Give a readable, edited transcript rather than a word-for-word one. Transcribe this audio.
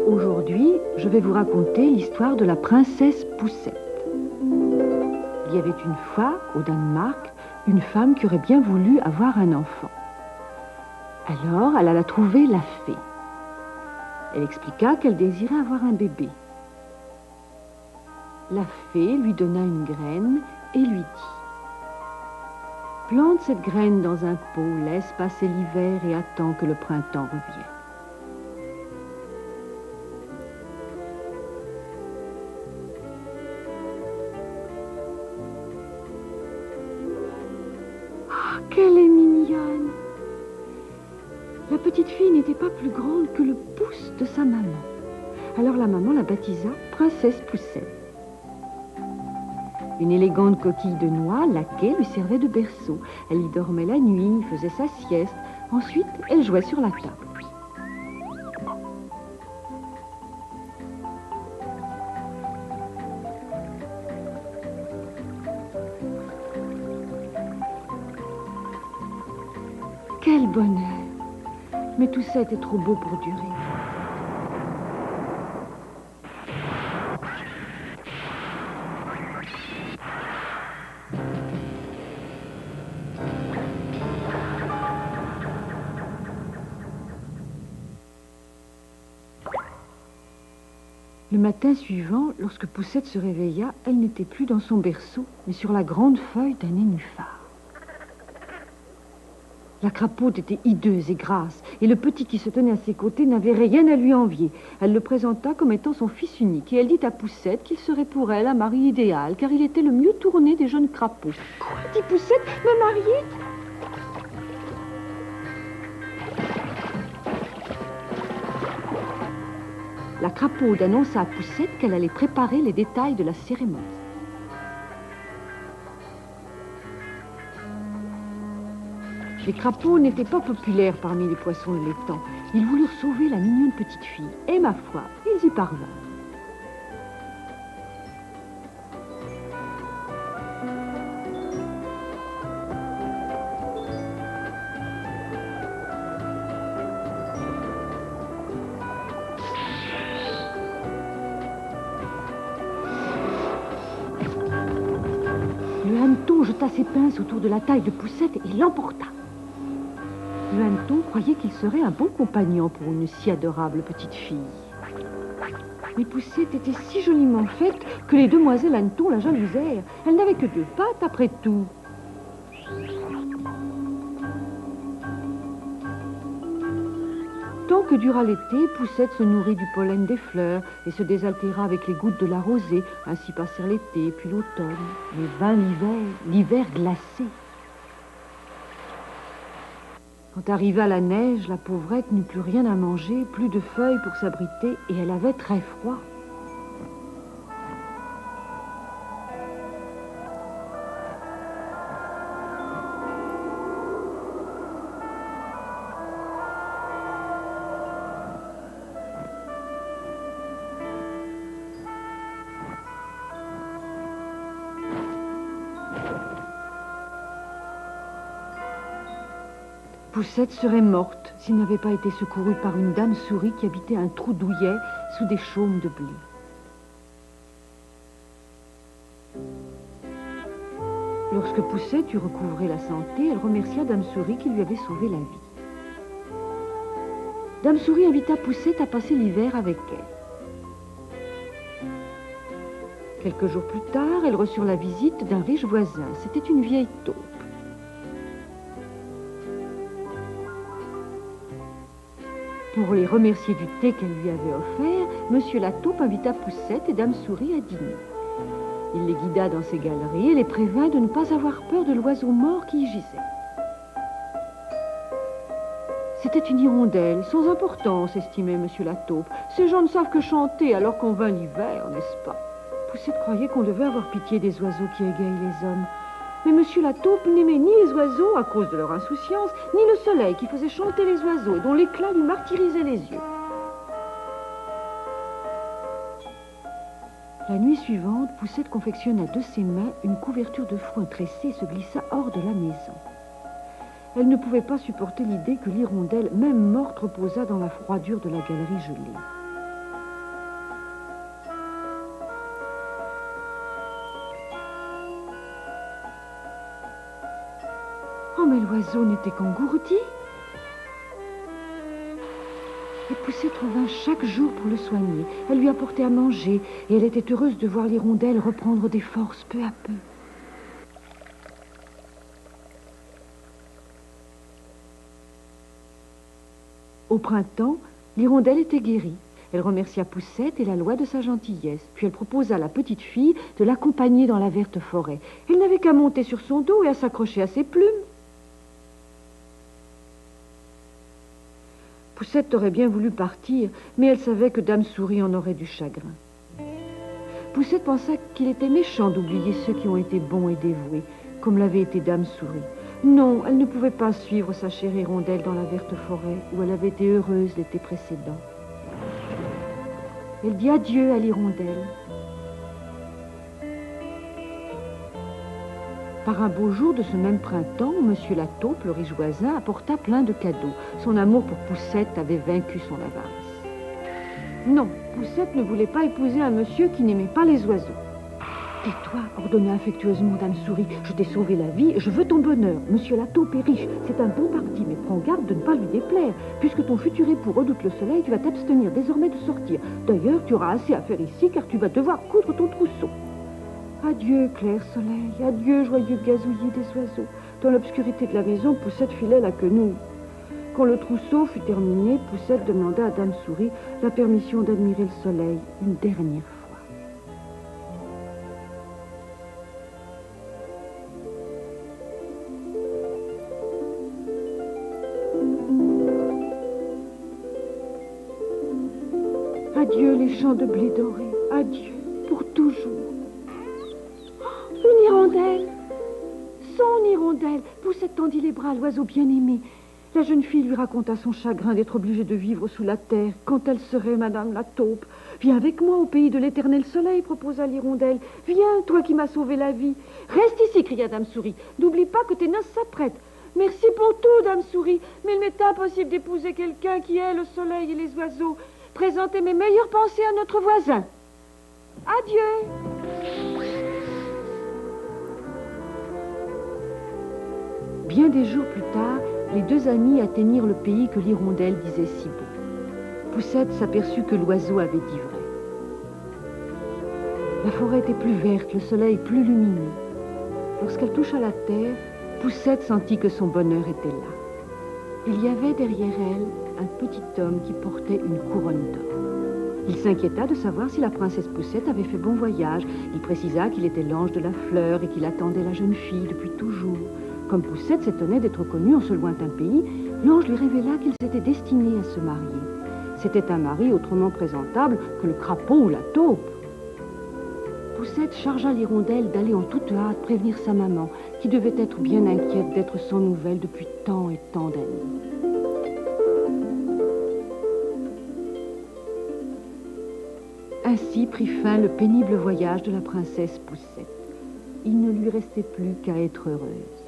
Aujourd'hui, je vais vous raconter l'histoire de la princesse Poussette. Il y avait une fois, au Danemark, une femme qui aurait bien voulu avoir un enfant. Alors, elle alla trouver la fée. Elle expliqua qu'elle désirait avoir un bébé. La fée lui donna une graine et lui dit: plante cette graine dans un pot, laisse passer l'hiver et attends que le printemps revienne. Qu'elle est mignonne! La petite fille n'était pas plus grande que le pouce de sa maman. Alors la maman la baptisa Princesse Poussette. Une élégante coquille de noix laquée lui servait de berceau. Elle y dormait la nuit, faisait sa sieste. Ensuite, elle jouait sur la table. Quel bonheur! Mais tout ça était trop beau pour durer. Le matin suivant, lorsque Poussette se réveilla, elle n'était plus dans son berceau, mais sur la grande feuille d'un nénuphar. La crapaud était hideuse et grasse, et le petit qui se tenait à ses côtés n'avait rien à lui envier. Elle le présenta comme étant son fils unique, et elle dit à Poussette qu'il serait pour elle un mari idéal, car il était le mieux tourné des jeunes crapauds. « Quoi, dit Poussette, me marier ?» La crapaude annonça à Poussette qu'elle allait préparer les détails de la cérémonie. Les crapauds n'étaient pas populaires parmi les poissons de l'étang. Ils voulurent sauver la mignonne petite fille. Et ma foi, ils y parvinrent. Le hanneton jeta ses pinces autour de la taille de Poussette et l'emporta. Le hanneton croyait qu'il serait un bon compagnon pour une si adorable petite fille. Mais Poussette était si joliment faite que les demoiselles hanneton la jalousèrent. Elle n'avait que 2 pattes après tout. Tant que dura l'été, Poussette se nourrit du pollen des fleurs et se désaltéra avec les gouttes de la rosée. Ainsi passèrent l'été, puis l'automne. Mais vint l'hiver glacé. Quand arriva la neige, la pauvrette n'eut plus rien à manger, plus de feuilles pour s'abriter, et elle avait très froid. Poussette serait morte s'il n'avait pas été secouru par une dame souris qui habitait un trou douillet sous des chaumes de blé. Lorsque Poussette eut recouvré la santé, elle remercia Dame Souris qui lui avait sauvé la vie. Dame Souris invita Poussette à passer l'hiver avec elle. Quelques jours plus tard, elles reçurent la visite d'un riche voisin. C'était une vieille taupe. Pour les remercier du thé qu'elle lui avait offert, Monsieur la taupe invita Poussette et Dame Souris à dîner. Il les guida dans ses galeries et les prévint de ne pas avoir peur de l'oiseau mort qui y gisait. C'était une hirondelle, sans importance, estimait Monsieur la taupe. Ces gens ne savent que chanter alors qu'on vint l'hiver, n'est-ce pas? Poussette croyait qu'on devait avoir pitié des oiseaux qui égayent les hommes. Mais Monsieur la taupe n'aimait ni les oiseaux à cause de leur insouciance, ni le soleil qui faisait chanter les oiseaux et dont l'éclat lui martyrisait les yeux. La nuit suivante, Poussette confectionna de ses mains une couverture de foin tressé et se glissa hors de la maison. Elle ne pouvait pas supporter l'idée que l'hirondelle, même morte, reposât dans la froidure de la galerie gelée. l'oiseau n'était qu'engourdi. Et Poussette revint chaque jour pour le soigner. Elle lui apportait à manger et elle était heureuse de voir l'hirondelle reprendre des forces peu à peu. Au printemps, l'hirondelle était guérie. Elle remercia Poussette et la loi de sa gentillesse. Puis elle proposa à la petite fille de l'accompagner dans la verte forêt. Elle n'avait qu'à monter sur son dos et à s'accrocher à ses plumes. Poussette aurait bien voulu partir, mais elle savait que Dame Souris en aurait du chagrin. Poussette pensa qu'il était méchant d'oublier ceux qui ont été bons et dévoués, comme l'avait été Dame Souris. Non, elle ne pouvait pas suivre sa chère hirondelle dans la verte forêt où elle avait été heureuse l'été précédent. Elle dit adieu à l'hirondelle. Par un beau jour de ce même printemps, Monsieur la taupe, le riche voisin, apporta plein de cadeaux. Son amour pour Poussette avait vaincu son avarice. Non, Poussette ne voulait pas épouser un monsieur qui n'aimait pas les oiseaux. Tais-toi, ordonna affectueusement Dame Souris. Je t'ai sauvé la vie et je veux ton bonheur. Monsieur la taupe est riche, c'est un bon parti, mais prends garde de ne pas lui déplaire. Puisque ton futur époux redoute le soleil, tu vas t'abstenir désormais de sortir. D'ailleurs, tu auras assez à faire ici, car tu vas devoir coudre ton trousseau. Adieu, clair soleil, adieu, joyeux gazouillis des oiseaux. Dans l'obscurité de la maison, Poussette filait la quenouille. Quand le trousseau fut terminé, Poussette demanda à Dame Souris la permission d'admirer le soleil une dernière fois. Adieu les champs de blé doré, adieu pour toujours. Une hirondelle, son hirondelle. Poussette tendit les bras à l'oiseau bien-aimé. La jeune fille lui raconta son chagrin d'être obligée de vivre sous la terre quand elle serait Madame la taupe. Viens avec moi au pays de l'éternel soleil, proposa l'hirondelle. Viens, toi qui m'as sauvé la vie. Reste ici, cria Dame Souris. N'oublie pas que tes noces s'apprêtent. Merci pour tout, Dame Souris, mais il m'est impossible d'épouser quelqu'un qui hait le soleil et les oiseaux. Présentez mes meilleures pensées à notre voisin. Adieu. Bien des jours plus tard, les deux amis atteignirent le pays que l'hirondelle disait si beau. Poussette s'aperçut que l'oiseau avait dit vrai. La forêt était plus verte, le soleil plus lumineux. Lorsqu'elle toucha la terre, Poussette sentit que son bonheur était là. Il y avait derrière elle un petit homme qui portait une couronne d'or. Il s'inquiéta de savoir si la princesse Poussette avait fait bon voyage. Il précisa qu'il était l'ange de la fleur et qu'il attendait la jeune fille depuis toujours. Comme Poussette s'étonnait d'être connue en ce lointain pays, l'ange lui révéla qu'ils étaient destinés à se marier. C'était un mari autrement présentable que le crapaud ou la taupe. Poussette chargea l'hirondelle d'aller en toute hâte prévenir sa maman, qui devait être bien inquiète d'être sans nouvelles depuis tant et tant d'années. Ainsi prit fin le pénible voyage de la princesse Poussette. Il ne lui restait plus qu'à être heureuse.